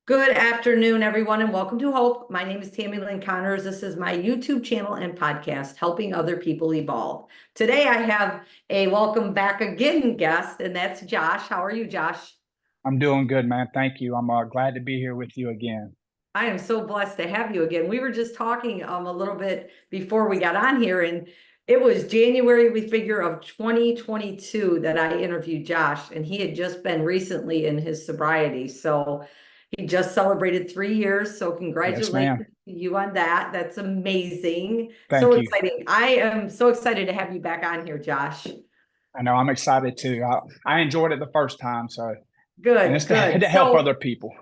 Good afternoon, everyone, and welcome to Hope. My name is Tammy Lynn Connors. This is my YouTube channel and podcast, Helping Other People Evolve. Today, I have a welcome back again guest, and that's Josh. How are you, Josh? I'm doing good, man. Thank you. I'm glad to be here with you again. I am so blessed to have you again. We were just talking a little bit before we got on here, and it was January, we figure, of 2022 that I interviewed Josh, and he had just been recently in his sobriety. So he just celebrated 3 years. So Yes, congratulations ma'am. to you on that. That's amazing. So Thank you. exciting. I am so excited to have you back on here, Josh. I know I'm excited too. I enjoyed it the first time, and Good, it's to, good. to help So other people.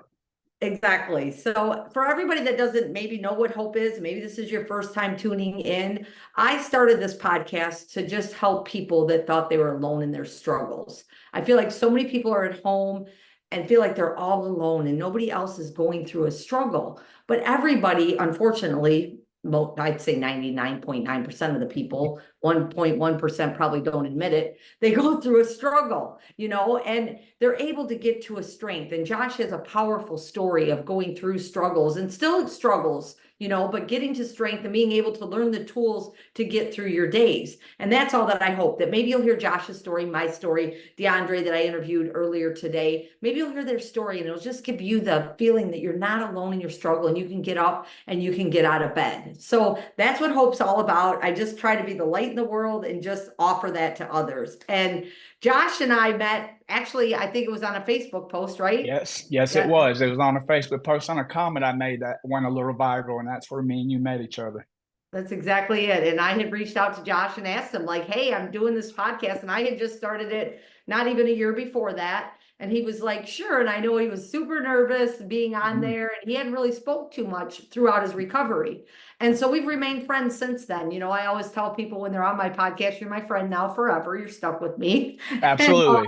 exactly. So for everybody that doesn't maybe know what hope is, maybe this is your first time tuning in. I started this podcast to just help people that thought they were alone in their struggles. I feel like so many people are at home and feel like they're all alone and nobody else is going through a struggle. But everybody, unfortunately, I'd say 99.9% of the people, 1.1% probably don't admit it. They go through a struggle, and they're able to get to a strength. And Josh has a powerful story of going through struggles and still struggles, but getting to strength and being able to learn the tools to get through your days. And that's all that I hope, that maybe you'll hear Josh's story, my story, DeAndre that I interviewed earlier today. Maybe you'll hear their story and it'll just give you the feeling that you're not alone in your struggle and you can get up and you can get out of bed. So that's what hope's all about. I just try to be the light in the world and just offer that to others. And Josh and I met, actually, I think it was on a Facebook post, right? Yes, it Yeah, was. It was on a Facebook post on a comment I made that went a little viral, and that's where me and you met each other. that's exactly it. And I had reached out to Josh and asked him, like, hey, I'm doing this podcast. And I had just started it not even a year before that. And he was like, sure. And I know he was super nervous being on Mhm. there and he hadn't really spoke too much throughout his recovery. And so we've remained friends since then. I always tell people when they're on my podcast, you're my friend now forever. You're stuck with me. And Absolutely.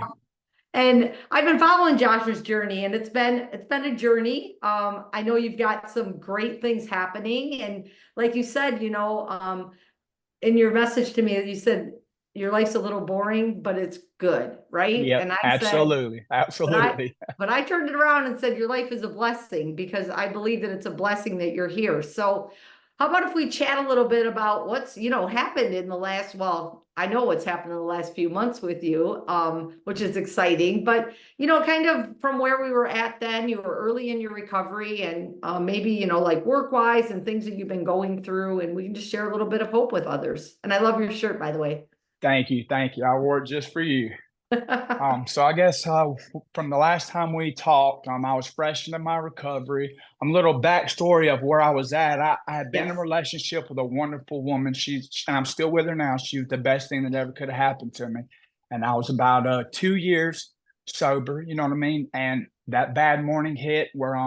And I've been following Josh's journey, and it's been a journey. I know you've got some great things happening, and like you said, in your message to me, you said your life's a little boring, but it's good, right? Yep, And I said, absolutely. but I Absolutely. but I turned it around and said your life is a blessing because I believe that it's a blessing that you're here. So how about if we chat a little bit about what's, happened in the last, well, I know what's happened in the last few months with you, which is exciting, but kind of from where we were at then, you were early in your recovery and maybe, like work-wise and things that you've been going through, and we can just share a little bit of hope with others. And I love your shirt, by the way. Thank you. Thank you. I wore it just for you. So I guess from the last time we talked, I was fresh into my recovery. A little backstory of where I was at. I had been in a Yes. relationship with a wonderful woman. And I'm still with her now. She was the best thing that ever could have happened to me. And I was about 2 years sober, you know what I mean? And that bad morning hit where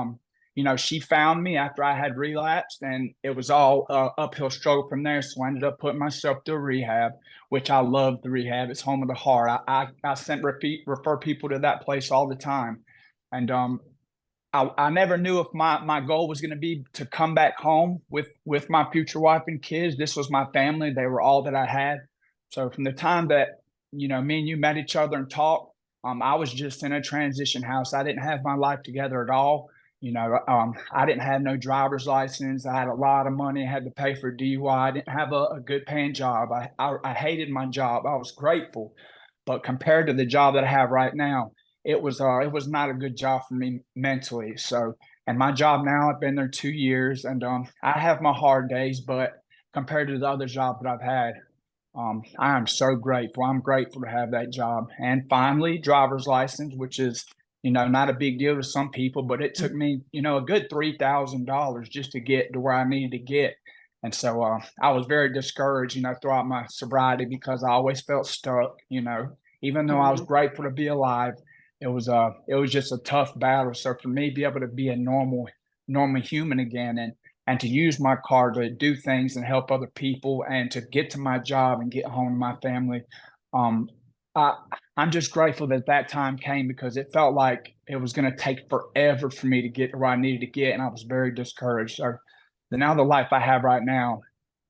she found me after I had relapsed, and it was all uphill struggle from there. So I ended up putting myself through rehab, which I love the rehab. It's home of the heart. I refer people to that place all the time. And I never knew if my goal was going to be to come back home with my future wife and kids. This was my family. They were all that I had. So from the time that, me and you met each other and talked, I was just in a transition house. I didn't have my life together at all. I didn't have no driver's license. I had a lot of money. I had to pay for DUI. I didn't have a good paying job. I hated my job. I was grateful, but compared to the job that I have right now, it was not a good job for me mentally. So, and my job now, I've been there 2 years, and I have my hard days, but compared to the other job that I've had, I am so grateful. I'm grateful to have that job. And finally, driver's license, which is, not a big deal to some people, but it took me, a good $3,000 just to get to where I needed to get. And so I was very discouraged, throughout my sobriety because I always felt stuck, even though I was Mhm. grateful to be alive. It was just a tough battle. So for me, be able to be a normal human again, and to use my car to do things and help other people and to get to my job and get home to my family. Um, I, I'm just grateful that that time came because it felt like it was going to take forever for me to get to where I needed to get. And I was very discouraged. So now the life I have right now,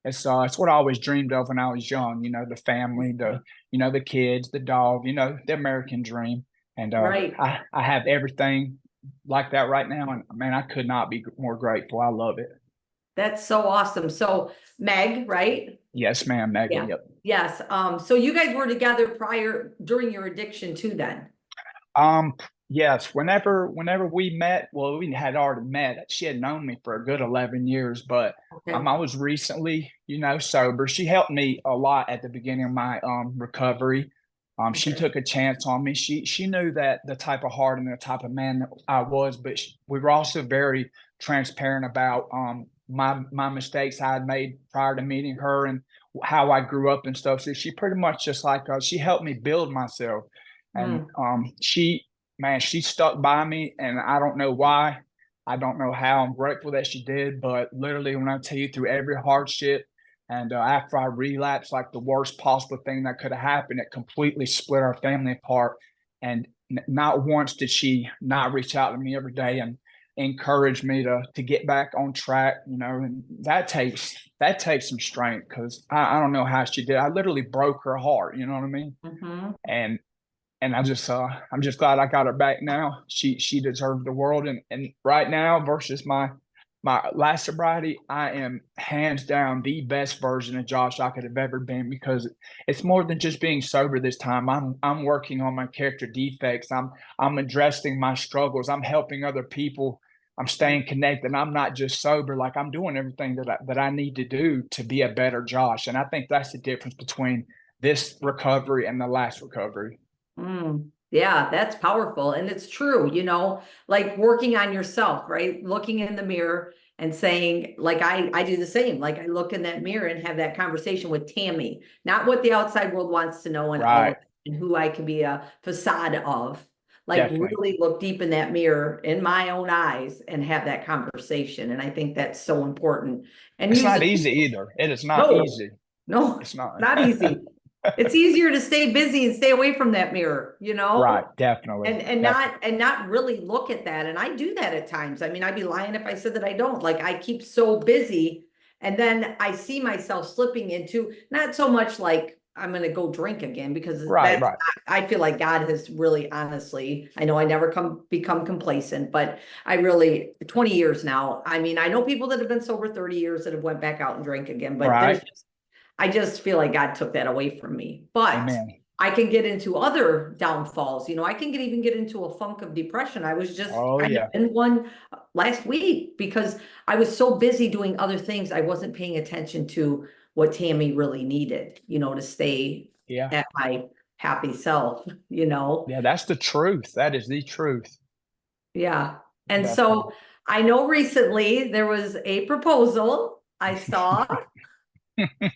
it's what I always dreamed of when I was young, the family, the kids, the dog, the American dream. And Right. I have everything like that right now. And man, I could not be more grateful. I love it. That's so awesome. So Meg, right? Yes, ma'am, Megan. Yeah. Yep. Yes. So you guys were together during your addiction too then? Um, yes, whenever we met, well, we had already met. She had known me for a good 11 years, but Okay. I was recently, sober. She helped me a lot at the beginning of my recovery. She Okay. took a chance on me. She knew that the type of heart and the type of man that I was, but we were also very transparent about my mistakes I had made prior to meeting her and how I grew up and stuff. So she pretty much just like she helped me build myself. And Mm. she stuck by me, and I don't know why. I don't know how. I'm grateful that she did, but literally, when I tell you through every hardship, and after I relapsed, like the worst possible thing that could have happened, it completely split our family apart. And not once did she not reach out to me every day and encourage me to get back on track. And that takes some strength because I don't know how she did. I literally broke her heart. You know what I mean? Hmm. And I'm just glad I got her back now. She deserved the world, and right now versus my last sobriety, I am hands down the best version of Josh I could have ever been because it's more than just being sober this time. I'm working on my character defects. I'm addressing my struggles. I'm helping other people. I'm staying connected. I'm not just sober. Like I'm doing everything that I need to do to be a better Josh. And I think that's the difference between this recovery and the last recovery. Mm. Yeah, that's powerful. And it's true, like working on yourself, right? Looking in the mirror and saying, like I do the same. Like I look in that mirror and have that conversation with Tammy, not what the outside world wants to know and all of Right. that, and who I can be a facade of. Like Definitely. really look deep in that mirror in my own eyes and have that conversation. And I think that's so important. And It's use not it. easy either. It is not No, easy. no, It's not. not easy. It's easier to stay busy and stay away from that mirror, Right. Definitely. Definitely. and not really look at that. And I do that at times. I mean, I'd be lying if I said that I don't. Like I keep so busy and then I see myself slipping into not so much like I'm going to go drink again because Right. that's Right. not, I feel like God has really honestly, I know I never become complacent, but I really 20 years now. I mean, I know people that have been sober 30 years that have went back out and drank again, but Right. I just feel like God took that away from me. But Amen. I can get into other downfalls. I can even get into a funk of depression. I was just Oh kind of yeah. in one last week because I was so busy doing other things. I wasn't paying attention to what Tammy really needed, to stay Yeah. at my happy self. Yeah. That's the truth. That is the truth. Yeah. And Definitely. so I know recently there was a proposal I saw. How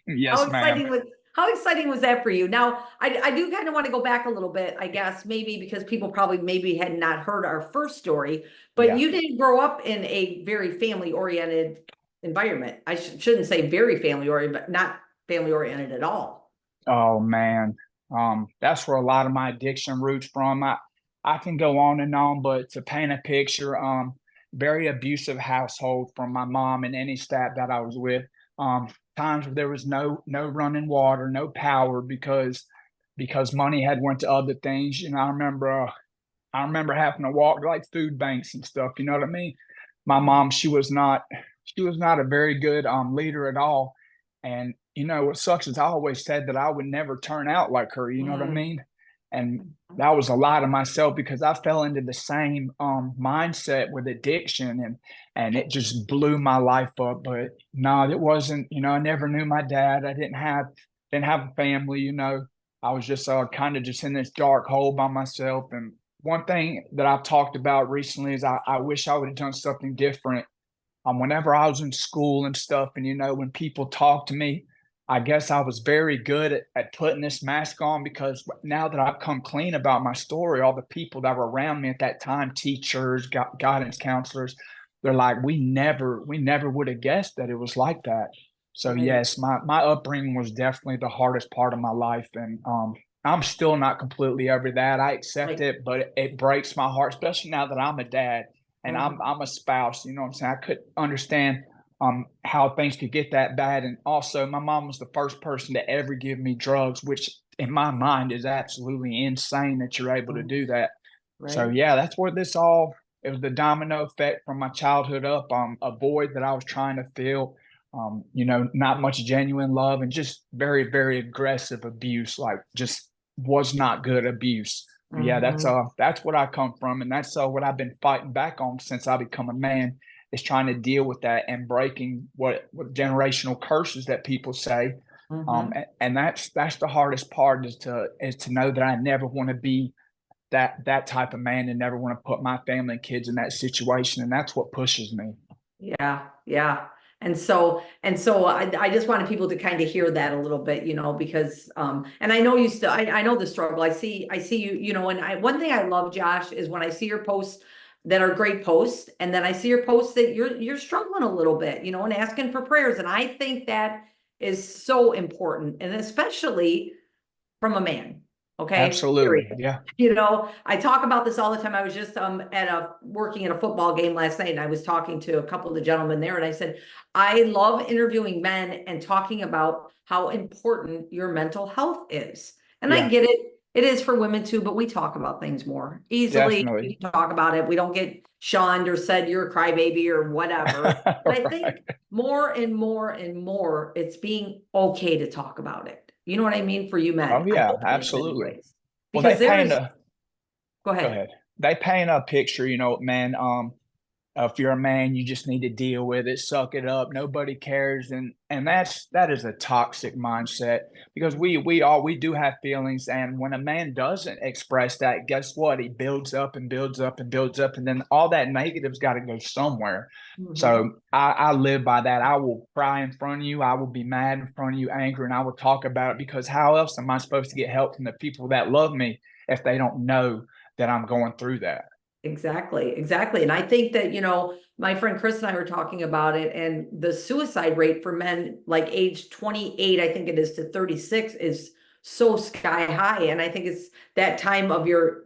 Yes, ma'am. exciting was how exciting was that for you? Now, I do kind of want to go back a little bit, I guess, maybe because people probably maybe had not heard our first story, but Yeah. you didn't grow up in a very family-oriented environment. I shouldn't say very family-oriented, but not family-oriented at all. Oh man. That's where a lot of my addiction roots from. I can go on and on, but to paint a picture, very abusive household from my mom and any staff that I was with. Um, Times where there was no running water, no power because money had went to other things. I remember having to walk to like food banks and stuff. You know what I mean? My mom, she was not a very good leader at all. And what sucks is I always said that I would never turn out like her. You know what I Mm. mean? And that was a lie to myself because I fell into the same mindset with addiction and it just blew my life up. But no, it wasn't. I never knew my dad. I didn't have a family. I was just kind of just in this dark hole by myself. And one thing that I've talked about recently is I wish I would have done something different. Whenever I was in school and stuff, and when people talk to me, I guess I was very good at putting this mask on because now that I've come clean about my story, all the people that were around me at that time, teachers, guidance counselors, they're like, we never would have guessed that it was like that. So Right. yes, my upbringing was definitely the hardest part of my life, and I'm still not completely over that. I accept Like, it, but it breaks my heart, especially now that I'm a dad and I'm mhm. I'm a spouse. You know what I'm saying? I couldn't understand how things could get that bad. And also, my mom was the first person to ever give me drugs, which in my mind is absolutely insane that you're able to Mm. do that. So Right. yeah, that's where it was the domino effect from my childhood up. A void that I was trying to fill. Not much genuine love, and just very, very aggressive abuse, like just was not good abuse. Yeah, that's what I come from, and that's what I've been fighting back on since I become a man, is trying to deal with that and breaking what generational curses that people say. And that's the hardest part, is to know that I never want to be that type of man, and never want to put my family and kids in that situation, and that's what pushes me. Yeah, yeah. And so I just wanted people to kind of hear that a little bit, because and I know you still, I know the struggle. I see you, and one thing I love, Josh, is when I see your posts that are great posts, and then I see your posts that you're struggling a little bit, and asking for prayers. And I think that is so important, and especially from a man. Okay. Absolutely. Period. Yeah. I talk about this all the time. I was just working at a football game last night, and I was talking to a couple of the gentlemen there, and I said, I love interviewing men and talking about how important your mental health is. And I Yeah. get it. It is for women too, but we talk about things more easily. Definitely. We talk about it. We don't get shunned or said you're a crybaby or whatever. But I think Right. more and more and more, it's being okay to talk about it. You know what I mean? For you Oh men, I yeah, hope it is absolutely. anyways. Well, they Because there paint is, a go go ahead. ahead. They paint a picture, man. If you're a man, you just need to deal with it, suck it up. Nobody cares, and that is a toxic mindset, because we do have feelings, and when a man doesn't express that, guess what? He builds up and builds up and builds up, and then all that negative's got to go somewhere. Mhm. So I live by that. I will cry in front of you. I will be mad in front of you, angry, and I will talk about it, because how else am I supposed to get help from the people that love me if they don't know that I'm going through that? Exactly, exactly. And I think that, my friend Chris and I were talking about it, and the suicide rate for men like age 28, I think it is, to 36 is so sky high. And I think it's that time of your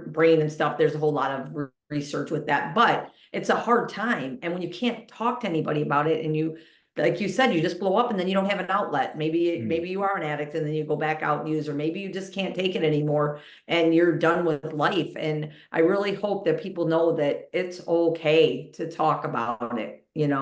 brain and stuff. There's a whole lot of research with that, but it's a hard time. And when you can't talk to anybody about it, and you, like you said, you just blow up, and then you don't have an outlet. Maybe you are an addict, and then you go back out and use, or maybe you just can't take it anymore and you're done with life. And I really hope that people know that it's okay to talk about it, and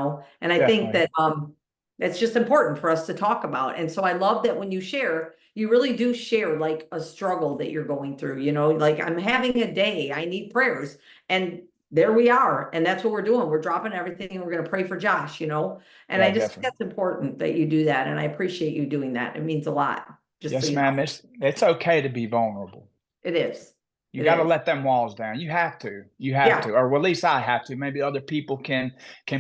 I think Definitely. that it's just important for us to talk about. And so I love that when you share, you really do share like a struggle that you're going through, like, I'm having a day, I need prayers. And there we are. And that's what we're doing. We're dropping everything, and we're going to pray for Josh, and Yeah, I just think definitely. that's important that you do that. And I appreciate you doing that. It means a lot, just so Yes, you know. ma'am. It's okay to be vulnerable. It is. You It got to is. let them walls down. You have to. You have Yeah. to, or well, at least I have to. Maybe other people can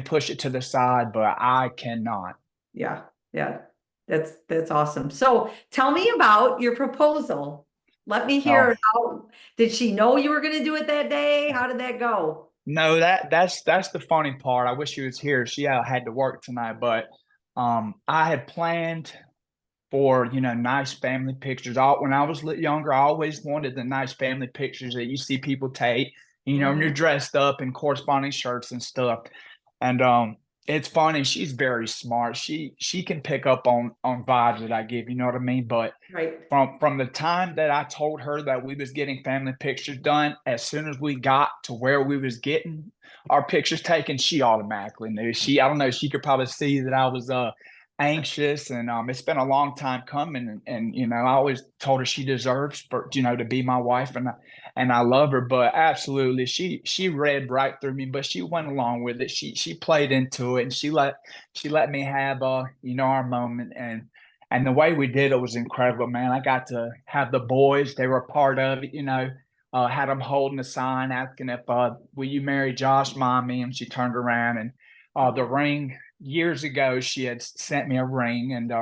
push it to the side, but I cannot. Yeah, yeah. That's awesome. So tell me about your proposal. Let me Oh hear how, did she know you were going to do it that day? How did that go? no, that's the funny part. I wish she was here. She had to work tonight, but I had planned for nice family pictures. When I was younger, I always wanted the nice family pictures that you see people take. And you're Mhm. dressed up in corresponding shirts and stuff. And it's funny. She's very smart. She can pick up on vibes that I give. You know what I mean? But Right. from the time that I told her that we was getting family pictures done, as soon as we got to where we was getting our pictures taken, she automatically knew. I don't know, she could probably see that I was anxious, and it's been a long time coming, and I always told her she deserves for to be my wife, and I love her. But absolutely, she read right through me, but she went along with it. She played into it, and she let me have our moment. And the way we did it was incredible, man. I got to have the boys; they were a part of it. Had them holding a sign asking if will you marry Josh, mommy? And she turned around, and the ring. Years ago, she had sent me a ring, and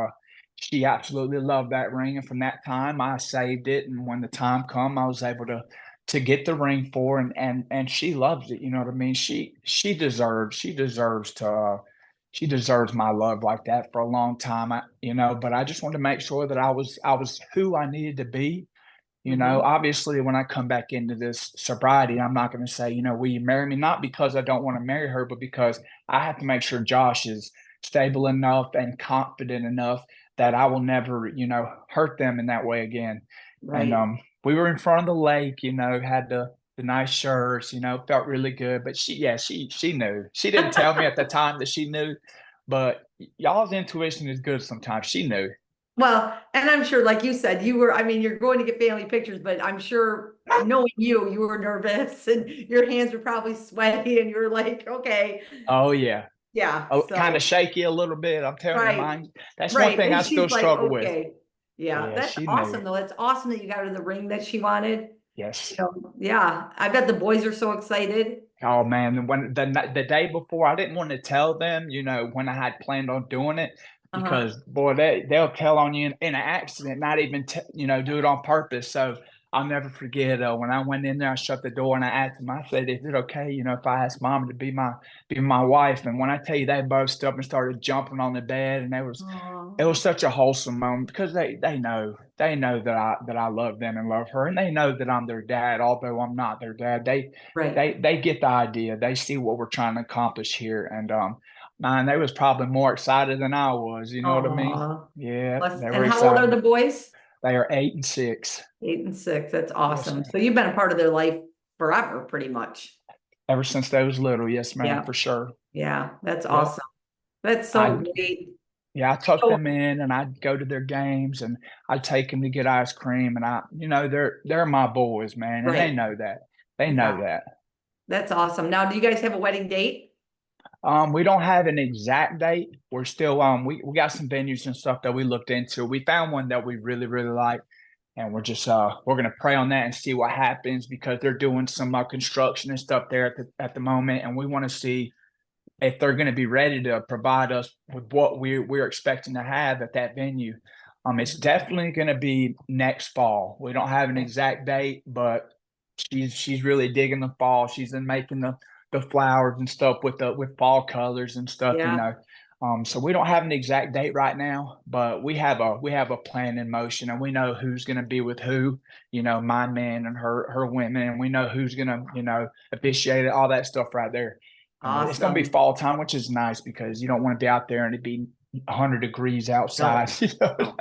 she absolutely loved that ring. And from that time, I saved it. And when the time come, I was able to get the ring for her, and she loves it. You know what I mean? She deserves my love like that for a long time. But I just wanted to make sure that I was who I needed to be. Mhm. Obviously, when I come back into this sobriety, I'm not going to say, will you marry me? Not because I don't want to marry her, but because I have to make sure Josh is stable enough and confident enough that I will never, hurt them in that way again. And Right. we were in front of the lake, had the nice shirts, felt really good. But she knew. She didn't tell me at the time that she knew, but y'all's intuition is good sometimes. She knew. Well, and I'm sure, like you said, I mean, you're going to get family pictures, but I'm sure knowing you were nervous and your hands were probably sweaty and you're like, okay, Oh yeah. yeah. Oh, kind of So, shaky a little bit. I'm telling you, right, mine. That's one right. thing And I still she's like, struggle with. okay, yeah, Yeah, that's she knew. awesome though. That's awesome that you got her the ring that she wanted. Yes. Yeah, I bet the boys are so excited. Oh man, when the day before, I didn't want to tell them, when I had planned on doing it, Uh-huh. because boy, they'll tell on you in an accident, not even do it on purpose. So I'll never forget when I went in there, I shut the door and I asked them. I said, "Is it okay, if I ask Mom to be my wife?" And when I tell you, they both stood up and started jumping on the bed, and it was Oh, such a wholesome moment because they know that I love them and love her, and they know that I'm their dad, although I'm not their dad. They right. they they get the idea. They see what we're trying to accomplish here, and man, they was probably more excited than I was. You know what I mean? Oh, Yeah, they were and how old are excited. the boys? They are 8 and 6. 8 and 6. That's Yes, awesome. ma'am. So you've been a part of their life forever, pretty much. Ever since they was little, yes, ma'am, Yeah. for sure. Yeah. That's Yep. awesome. That's so I great. Yeah, I tuck So, them in and I'd go to their games and I'd take them to get ice cream and they're my boys, man, and they right. know that. They know Yeah. that. That's awesome. Now, do you guys have a wedding date? We don't have an exact date. We're still we got some venues and stuff that we looked into. We found one that we really, really like, and we're gonna pray on that and see what happens because they're doing some construction and stuff there at the moment, and we want to see if they're going to be ready to provide us with what we're expecting to have at that venue. It's definitely going to be next fall. We don't have an Okay. exact date, but she's really digging the fall. She's been making the flowers and stuff with fall colors and stuff. Yeah. So we don't have an exact date right now, but we have a plan in motion, and we know who's going to be with who. My men and her women, and we know who's going to officiate it, all that stuff right there. And it's going to be Awesome. fall time, which is nice because you don't want to be out there and it be 100 degrees outside. No, no.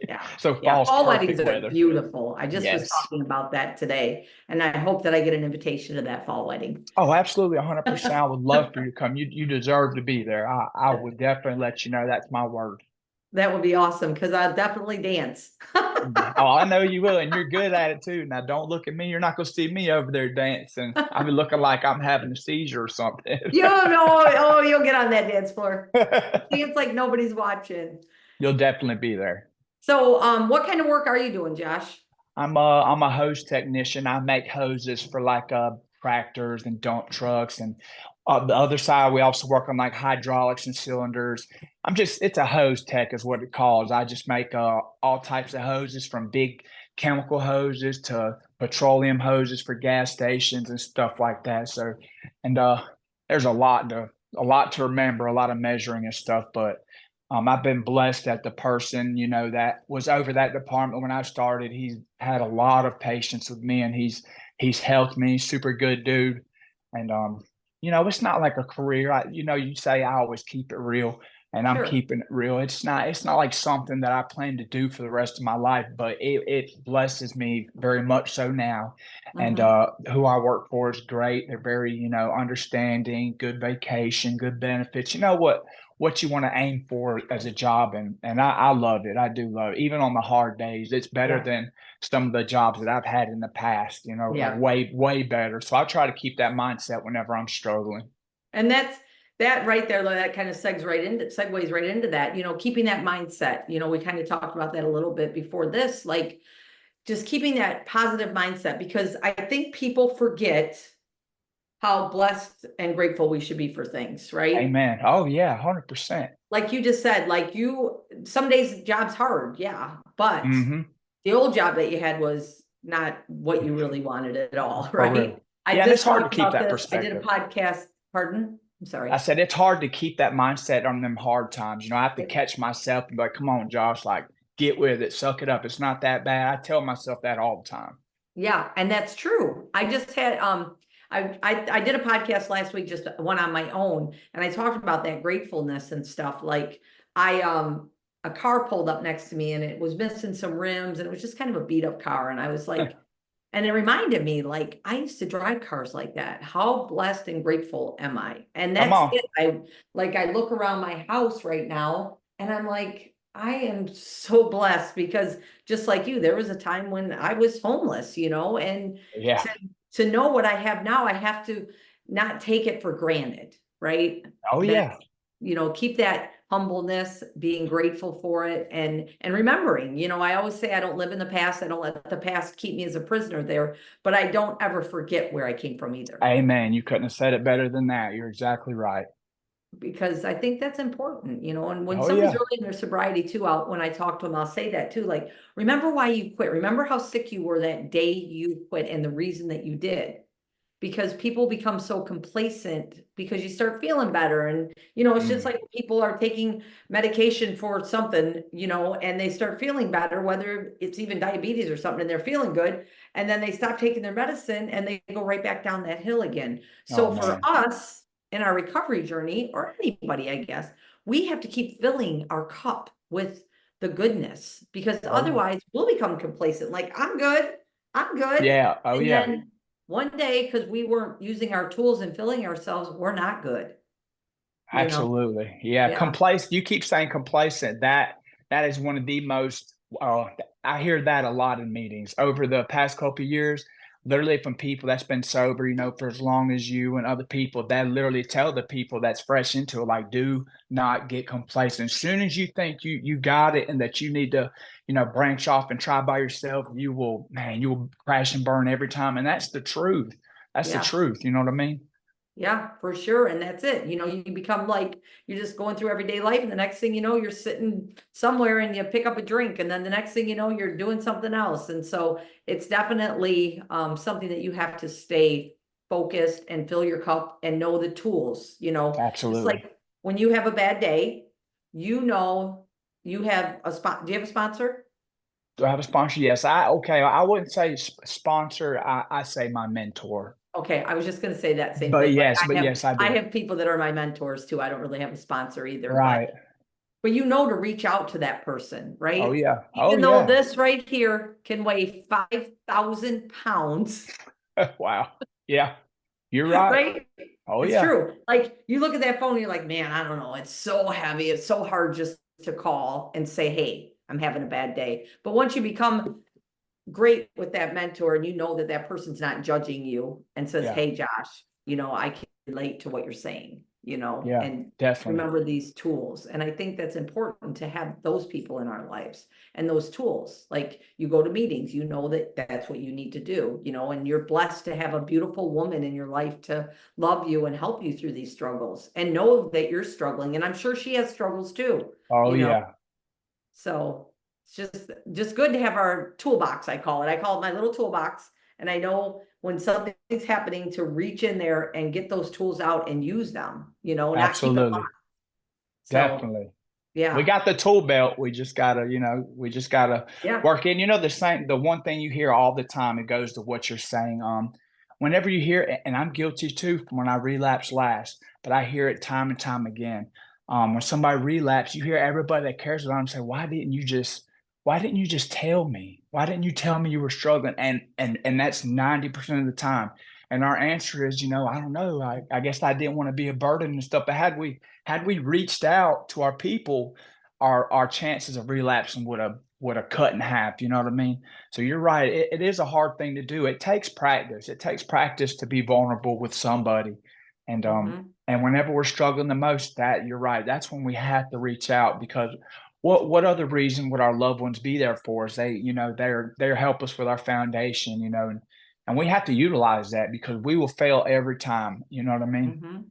Yeah. So Yeah. fall's Fall weddings perfect are weather. beautiful. I just was Yes. talking about that today, and I hope that I get an invitation to that fall wedding. Oh, absolutely, 100%. I would love for you to come. You deserve to be there. I would definitely let you know. That's my word. That would be awesome because I'll definitely dance. Oh, I know you will, and you're good at it too. Now, don't look at me. You're not going to see me over there dancing. I'll be looking like I'm having a seizure or something. You know, oh, you'll get on that dance floor. Dance like nobody's watching. You'll definitely be there. So, what kind of work are you doing, Josh? I'm a hose technician. I make hoses for like tractors and dump trucks, and the other side we also work on like hydraulics and cylinders. It's a hose tech is what it calls. I just make all types of hoses from big chemical hoses to petroleum hoses for gas stations and stuff like that. So, and there's a lot to remember, a lot of measuring and stuff, but I've been blessed that the person, that was over that department when I started, he's had a lot of patience with me, and he's helped me. Super good dude. And it's not like a career. You say I always keep it real, and I'm Sure. keeping it real. It's not like something that I plan to do for the rest of my life, but it blesses me very much so now. And Hmm. who I work for is great. They're very, understanding, good vacation, good benefits. You know what you want to aim for as a job, and I love it. I do love it. Even on the hard days, it's better Yeah. than some of the jobs that I've had in the past, Yeah. way, way better. So I try to keep that mindset whenever I'm struggling. And that right there, that kind of segues right into that, keeping that mindset. We kind of talked about that a little bit before this, like just keeping that positive mindset, because I think people forget how blessed and grateful we should be for things, right? Amen. Oh yeah, 100%. Like you just said, some days job's hard, yeah, but Mm-hmm. the old job that you had was not what you really wanted at all, For right? real. I Yeah, and it's just hard to talked keep about that this. I did a perspective. podcast, pardon? I'm I sorry. said it's hard to keep that mindset on them hard times. I have to catch myself and be like, come on, Josh, like get with it, suck it up. It's not that bad. I tell myself that all the time. Yeah, and that's true. I just had I did a podcast last week, just one on my own, and I talked about that gratefulness and stuff. Like I a car pulled up next to me and it was missing some rims and it was just kind of a beat up car. And I was like, And it reminded me, like, I used to drive cars like that. How blessed and grateful am I? And Come that's on. it. I look around my house right now and I'm like, I am so blessed because just like you, there was a time when I was homeless, and Yeah. to to know what I have now, I have to not take it for granted, right? Oh That, yeah. keep that humbleness, being grateful for it, and remembering, I always say I don't live in the past. I don't let the past keep me as a prisoner there, but I don't ever forget where I came from either. Amen. You couldn't have said it better than that. You're exactly right. Because I think that's important, and when Oh somebody's yeah. really in their sobriety too, when I talk to them, I'll say that too, like, remember why you quit. Remember how sick you were that day you quit and the reason that you did. Because people become so complacent because you start feeling better. And, it's just Mm. like people are taking medication for something, and they start feeling better, whether it's even diabetes or something, and they're feeling good. And then they stop taking their medicine and they go right back down that hill again. Oh So for man. us in our recovery journey, or anybody, I guess, we have to keep filling our cup with the goodness, because Oh yeah. otherwise we'll become complacent. Like, I'm good. I'm good. Yeah. Oh And yeah. then one day, because we weren't using our tools and filling ourselves, we're not good, you know? Absolutely. Yeah. Yeah. Complacent. You keep saying complacent. That is one of the most I hear that a lot in meetings over the past couple of years, literally from people that's been sober, for as long as you and other people that literally tell the people that's fresh into it, like, do not get complacent. As soon as you think you got it and that you need to, branch off and try by yourself, you will crash and burn every time. And that's the truth. That's the Yeah. truth. You know what I mean? Yeah, for sure. And that's it. You become like, you're just going through everyday life. And the next thing you know, you're sitting somewhere and you pick up a drink. And then the next thing you know, you're doing something else. And so it's definitely something that you have to stay focused and fill your cup and know the tools, just Absolutely. like when you have a bad day, you know, you have a spot. Do you have a sponsor? Do I have a sponsor? Yes. Okay. I wouldn't say sponsor. I say my mentor. Okay, I was just gonna say that same thing. Like, But yes, I I do. have people that are my mentors too. I don't really have a sponsor either, but Right. to reach out to that person, Oh right? yeah. Oh Even though yeah. this right here can weigh 5,000 pounds, Wow. Yeah. You're right. right? Oh It's yeah. true. Like, you look at that phone and you're like, man, I don't know. It's so heavy. It's so hard just to call and say, hey, I'm having a bad day. But once you become great with that mentor and you know that that person's not judging you and says, Yeah. hey, Josh, I can relate to what you're saying, Yeah. and Definitely. remember these tools. And I think that's important to have those people in our lives and those tools. Like, you go to meetings, that that's what you need to do, and you're blessed to have a beautiful woman in your life to love you and help you through these struggles and know that you're struggling. And I'm sure she has struggles too, Oh you know. yeah. So it's just good to have our toolbox, I call it. I call it my little toolbox. And I know when something's happening to reach in there and get those tools out and use them, not keep it locked. Absolutely. So Definitely. We yeah, got the tool belt. We just gotta yeah. work in. The one thing you hear all the time, it goes to what you're saying. Whenever you hear, and I'm guilty too from when I relapsed last, but I hear it time and time again. When somebody relapse, you hear everybody that cares about them say, why didn't you just tell me? Why didn't you tell me you were struggling? And that's 90% of the time. And our answer is, I don't know. I guess I didn't want to be a burden and stuff. But had we reached out to our people, our chances of relapsing would have cut in half. You know what I mean? So you're right. It is a hard thing to do. It takes practice. It takes practice to be vulnerable with somebody. And um Hmm. and whenever we're struggling the most, that you're right. That's when we have to reach out, because what other reason would our loved ones be there for us? They're help us with our foundation, and we have to utilize that because we will fail every time. You know what I mean? Hmm.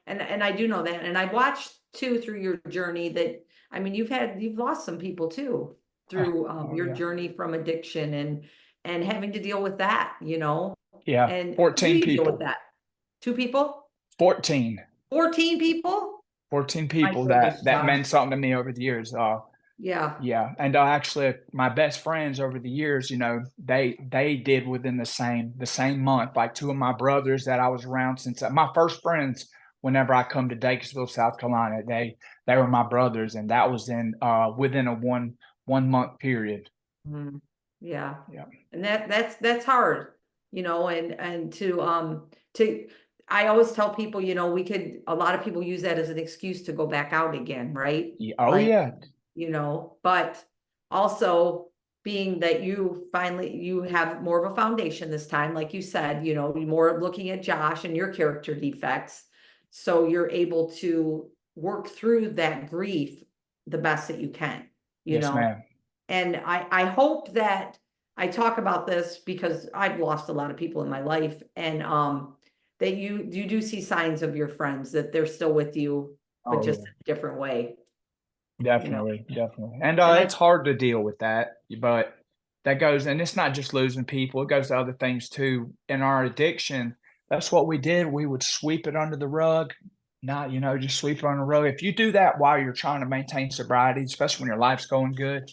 And I do know that. And I've watched too through your journey that, I mean, you've lost some people too through Oh your yeah. journey from addiction and having to deal with that, Yeah. and how do 14 you deal with people. that? Two people? 14. 14 people? 14 My people that goodness, that Josh. meant something to me over the years. Yeah. Yeah, and actually, my best friends over the years, they did within the same month. Like two of my brothers that I was around since my first friends. Whenever I come to Dacresville, South Carolina, they were my brothers, and that was in within a one month period. Mhm. Yeah. Yeah. And that's hard, and to I always tell people, a lot of people use that as an excuse to go back out again, right? Yeah. Oh Like, yeah. but also being that you have more of a foundation this time, like you said, more looking at Josh and your character defects. So you're able to work through that grief the best that you can, you Yes, know. ma'am. And I hope that I talk about this because I've lost a lot of people in my life, and that you do see signs of your friends that they're still with you, but Oh just yeah. in a different way, you know. Definitely, definitely. And And it's hard to deal with that, but that goes, and it's not just losing people, it goes to other things too. In our addiction, that's what we did. We would sweep it under the rug, not, just sweep it on the rug. If you do that while you're trying to maintain sobriety, especially when your life's going good,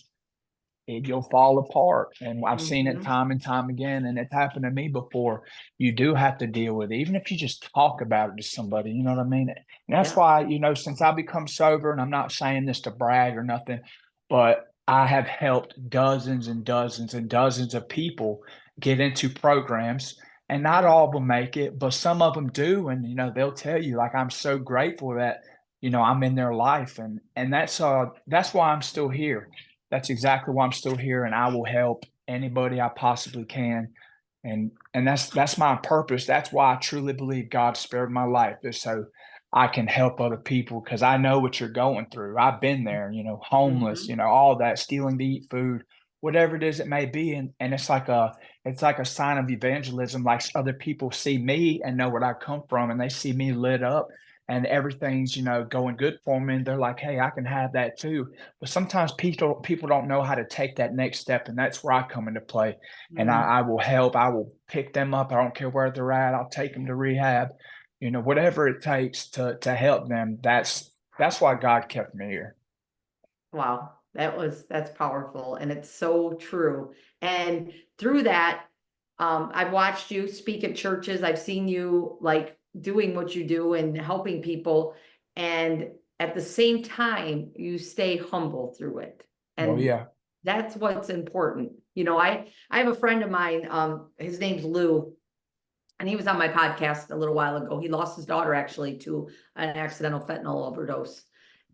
you'll fall apart. And I've seen it Mhm. time and time again, and it's happened to me before. You do have to deal with it, even if you just talk about it to somebody. You know what I mean? And that's Yeah. why, since I become sober, and I'm not saying this to brag or nothing, but I have helped dozens and dozens and dozens of people get into programs. And not all of them make it, but some of them do. And they'll tell you, like, I'm so grateful that I'm in their life, and that's why I'm still here. That's exactly why I'm still here, and I will help anybody I possibly can. And that's my purpose. That's why I truly believe God spared my life, is so I can help other people, because I know what you're going through. I've been there, homeless, Mhm. all that, stealing to eat food, whatever it is it may be. And it's like a sign of evangelism. Like, other people see me and know where I come from, and they see me lit up and everything's, going good for me. And they're like, hey, I can have that too. But sometimes people don't know how to take that next step, and that's where I come into play. And Mhm. I will help. I will pick them up. I don't care where they're at. I'll take them to rehab. Whatever it takes to help them. That's why God kept me here. Wow, that's powerful, and it's so true. And through that, I've watched you speak at churches. I've seen you like doing what you do and helping people, and at the same time, you stay humble through it. Oh And yeah. that's what's important. I have a friend of mine, his name's Lou, and he was on my podcast a little while ago. He lost his daughter actually to an accidental fentanyl overdose.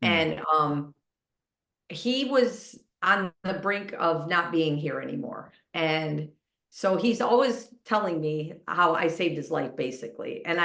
Mm. And he was on the brink of not being here anymore. And so he's always telling me how I saved his life, basically. And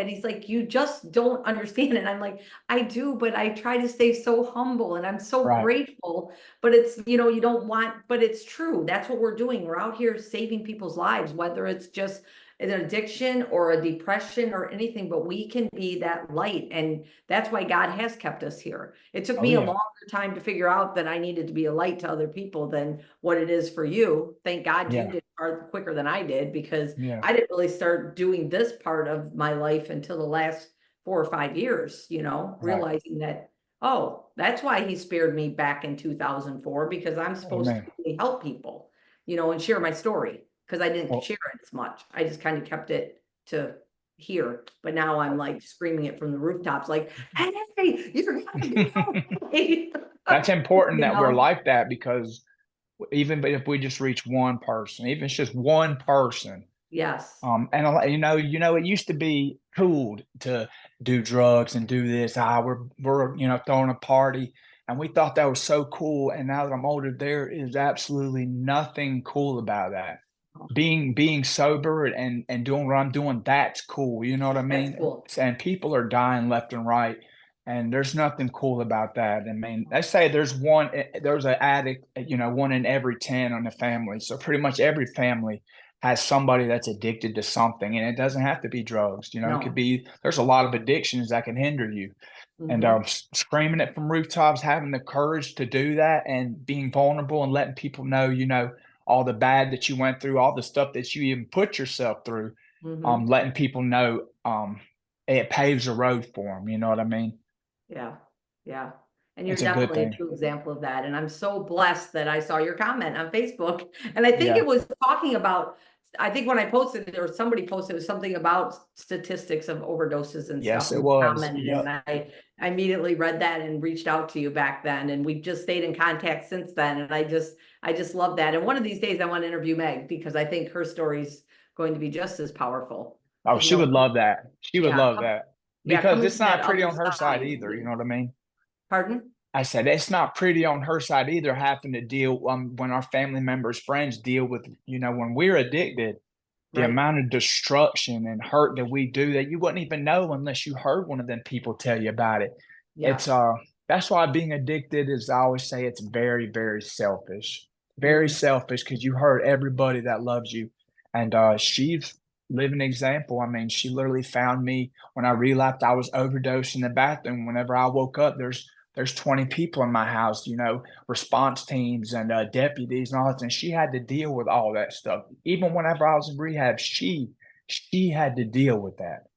he's like, you just don't understand it. And I'm like, I do, but I try to stay so humble and I'm so Right. grateful. But it's, you don't want, but it's true. That's what we're doing. We're out here saving people's lives, whether it's just an addiction or a depression or anything, but we can be that light. And that's why God has kept us here. It took Oh me a yeah. longer time to figure out that I needed to be a light to other people than what it is for you. Thank God you Yeah. did far quicker than I did, because Yeah. I didn't really start doing this part of my life until the last 4 or 5 years, Right. realizing that, oh, that's why he spared me back in 2004, because I'm supposed to Amen. really help people, and share my story, because I didn't Well, share it as much. I just kind of kept it to here, but now I'm like screaming it from the rooftops, like, hey, you're gonna be okay. that's important You that we're know? like that, because even if we just reach one person, even if it's just one person. Yes. And it used to be cool to do drugs and do this. We're throwing a party, and we thought that was so cool. And now that I'm older, there is absolutely nothing cool about that. Being sober and doing what I'm doing, that's cool. You know what I That's mean? cool. And people are dying left and right, and there's nothing cool about that. I mean, let's say there's an addict, one in every 10 on the family. So pretty much every family has somebody that's addicted to something, and it doesn't have to be drugs. It could No. be, there's a lot of addictions that can hinder you. And Hmm. screaming it from rooftops, having the courage to do that, and being vulnerable and letting people know, all the bad that you went through, all the stuff that you even put yourself through, Hmm. letting people know, it paves a road for them. You know what I mean? Yeah. Yeah. And you're It's a good definitely a thing. true example of that. And I'm so blessed that I saw your comment on Facebook. And I think Yeah. it was talking about I think when I posted it, or somebody posted, it was something about statistics of overdoses and Yes, stuff, it and was. commented, Yep. and I immediately read that and reached out to you back then, and we've just stayed in contact since then, and I just love that. And one of these days I want to interview Meg, because I think her story's going to be just as powerful. Oh, To she know, would love that. She would yeah, love that yeah, because coming it's from that not pretty other on her side side. either. You know what I mean? Pardon? I said it's not pretty on her side either, having to deal when our family members, friends deal with, when we're addicted, the Right. amount of destruction and hurt that we do that you wouldn't even know unless you heard one of them people tell you about it. It's Yes. That's why being addicted is, I always say, it's very, very selfish. Very Mhm. selfish, because you hurt everybody that loves you. And she's living example. I mean, she literally found me when I relapsed. I was overdosed in the bathroom. Whenever I woke up, there's 20 people in my house, response teams and deputies and all that. And she had to deal with all that stuff. Even whenever I was in rehab, she had to deal with that.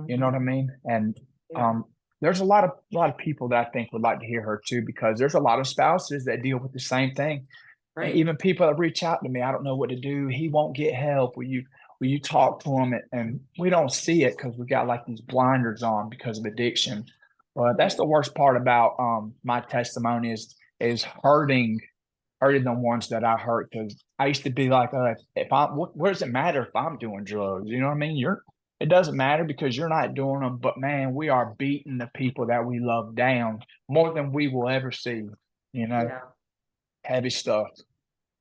You know what I Mhm. mean? And Yeah. there's a lot of people that I think would like to hear her too, because there's a lot of spouses that deal with the same thing. And Right. even people that reach out to me, I don't know what to do. He won't get help. Will you talk to him? And we don't see it because we got like these blinders on because of addiction. But that's the worst part about my testimony is hurting the ones that I hurt. Because I used to be like, if I'm, what does it matter if I'm doing drugs? You know what I mean? It doesn't matter because you're not doing them. But man, we are beating the people that we love down more than we will ever see. Yeah. Heavy stuff.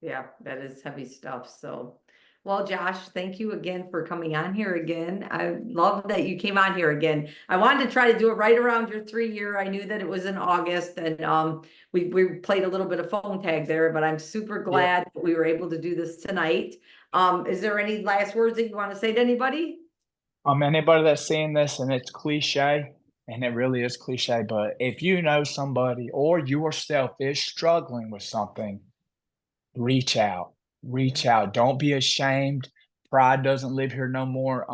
Yeah, that is heavy stuff. So, well, Josh, thank you again for coming on here again. I love that you came on here again. I wanted to try to do it right around your 3 year. I knew that it was in August, and we played a little bit of phone tag there, but I'm super Yep. glad that we were able to do this tonight. Is there any last words that you want to say to anybody? Anybody that's seeing this, and it's cliche, and it really is cliche, but if you know somebody or yourself is struggling with something, reach out. Reach out. Don't be ashamed. Pride doesn't live here no more.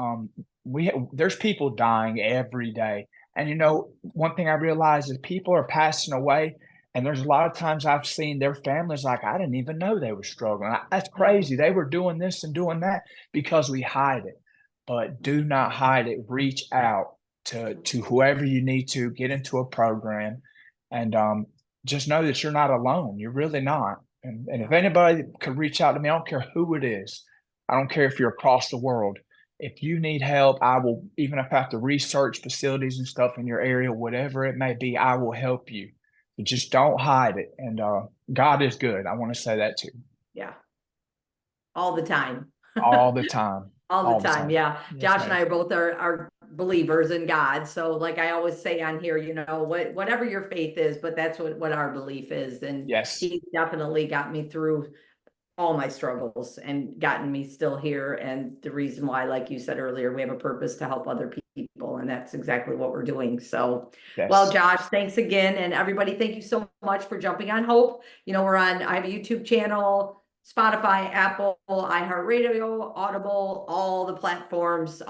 There's people dying every day. And one thing I realize is people are passing away, and there's a lot of times I've seen their families like, I didn't even know they were struggling. That's crazy. They were doing this and doing that because we hide it. But do not hide it. Reach out to whoever you need to, get into a program, and just know that you're not alone. You're really not. And if anybody could reach out to me, I don't care who it is. I don't care if you're across the world. If you need help, I will, even if I have to research facilities and stuff in your area, whatever it may be, I will help you. But just don't hide it. And God is good. I want to say that too. Yeah, all the time. All the time. All the All the time. time. Yeah. Yes, Josh and ma'am. I are both are believers in God. So like I always say on here, whatever your faith is, but that's what our belief is. And Yes. he definitely got me through all my struggles and gotten me still here. And the reason why, like you said earlier, we have a purpose to help other people. And that's exactly what we're doing. So, well, Yes. Josh, thanks again. And everybody, thank you so much for jumping on Hope. I have a YouTube channel, Spotify, Apple, iHeartRadio, Audible, all the platforms.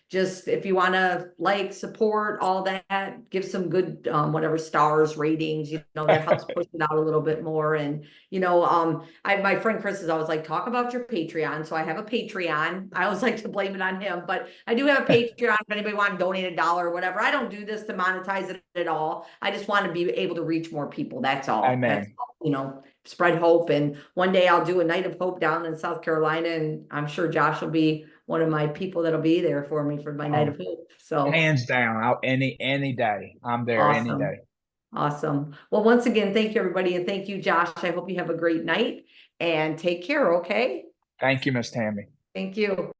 Just if you want to like, support all that, give some good whatever stars, ratings, that helps push it out a little bit more. And my friend Chris is always like, talk about your Patreon. So I have a Patreon. I always like to blame it on him, but I do have a Patreon. If anybody want to donate $1 or whatever, I don't do this to monetize it at all. I just want to be able to reach more people. That's all. That's Amen. all, spread hope. And one day I'll do a night of hope down in South Carolina. And I'm sure Josh will be one of my people that'll be there for me for my night of hope. So Hands down, any day. I'm there any awesome. day. Awesome. Well, once again, thank you, everybody. And thank you, Josh. I hope you have a great night and take care. Okay. Thank you, Miss Tammy. Thank you.